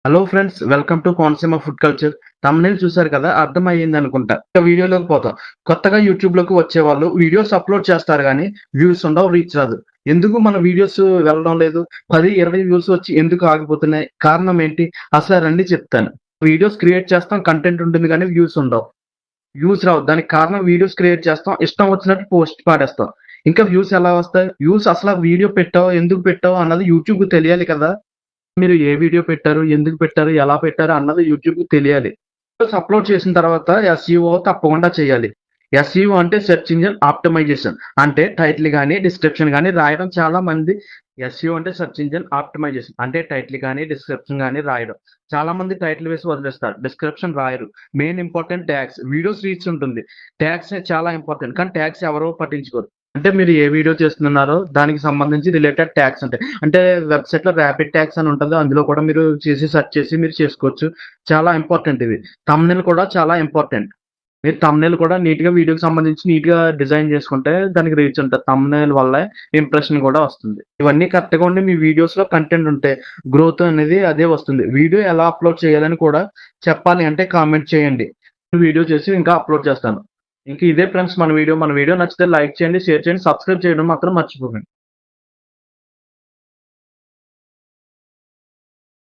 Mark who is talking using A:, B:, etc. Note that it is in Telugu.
A: Hello friends, welcome to Konaseema food culture. Thumbnail చూసారు కదా! అర్థమయ్యింది అనుకుంటా. ఇక వీడియోలోకి పోతాం. కొత్తగా యూట్యూబ్‌లోకి వచ్చేవాళ్ళు వీడియోస్ అప్‌లోడ్ చేస్తారు గానీ, వ్యూస్ ఉండవు, రీచ్ రాదు. ఎందుకు మన వీడియోస్ వెళ్ళడం లేదు? 10, 20 వ్యూస్ వచ్చి ఎందుకు ఆగిపోతున్నాయి? కారణం ఏంటి? అసలు రండి చెప్తాను. వీడియోస్ క్రియేట్ చేస్తాం, కంటెంట్ ఉంటుంది గానీ వ్యూస్ ఉండవు. వ్యూస్ రావు. దానికి కారణం వీడియోస్ క్రియేట్ చేస్తాం, ఇష్టం వచ్చినట్టు పోస్ట్ పాడేస్తాం. ఇంకా వ్యూస్ ఎలా వస్తాయి? వ్యూస్ అసల వీడియో పెట్టావో, ఎందుకు పెట్టావో అన్నది యూట్యూబ్‌కి తెలియాలి కదా! మీరు ఏ వీడియో పెట్టారు? ఎందుకు పెట్టారు? ఎలా పెట్టారు? అన్నది యూట్యూబ్‌కి తెలియాలి. వీడియోస్ అప్‌లోడ్ చేసిన తర్వాత ఎస్‌ఈఓ తప్పకుండా చేయాలి. ఎస్‌ఈఓ అంటే సెర్చ్ ఇంజిన్ ఆప్టిమైజేషన్. అంటే టైటిల్ గాని, డిస్క్రిప్షన్ గాని రాయడం చాలా మంది ఎస్‌ఈఓ అంటే సెర్చ్ ఇంజిన్ ఆప్టిమైజేషన్. అంటే టైటిల్ గాని, డిస్క్రిప్షన్ గాని రాయడం. చాలా మంది టైటిల్ వేసి వదిలేస్తారు. డిస్క్రిప్షన్ రాయరు. Main important tags. Videos reach ఉంటుంది. ట్యాగ్స్ చాలా ఇంపార్టెంట్. కానీ ట్యాగ్స్ ఎవరు పట్టించుకోరు. అంటే మీరు ఏ వీడియో చేస్తున్నారో దానికి సంబంధించి రిలేటెడ్ ట్యాగ్స్ ఉంటాయి. అంటే వెబ్‌సైట్‌లో ర్యాపిడ్ ట్యాగ్స్ అని ఉంటది. అందులో కూడా మీరు సెర్చ్ చేసి మీరు చేసుకోవచ్చు. చాలా ఇంపార్టెంట్ ఇది. థంబ్‌నెయిల్ కూడా చాలా ఇంపార్టెంట్. మీరు థంబ్‌నెయిల్ కూడా నీట్‌గా వీడియోకి సంబంధించి నీట్‌గా డిజైన్ చేసుకుంటే దానికి రీచ్ ఉంటది. థంబ్‌నెయిల్ వల్లే ఇంప్రెషన్ కూడా వస్తుంది. ఇవన్నీ కరెక్ట్‌గా ఉండి మీ వీడియోస్‌లో కంటెంట్ ఉంటే గ్రోత్ అనేది అదే వస్తుంది. వీడియో ఎలా అప్‌లోడ్ చేయాలని కూడా చెప్పాలి అంటే కామెంట్ చేయండి. వీడియో చేసి ఇంకా అప్‌లోడ్ చేస్తాను. ఇంక ఇదే ఫ్రెండ్స్ మన వీడియో. మన వీడియో నచ్చితే లైక్ చేయండి, షేర్ చేయండి, సబ్స్క్రైబ్ చేయడం మాత్రం మర్చిపోకండి.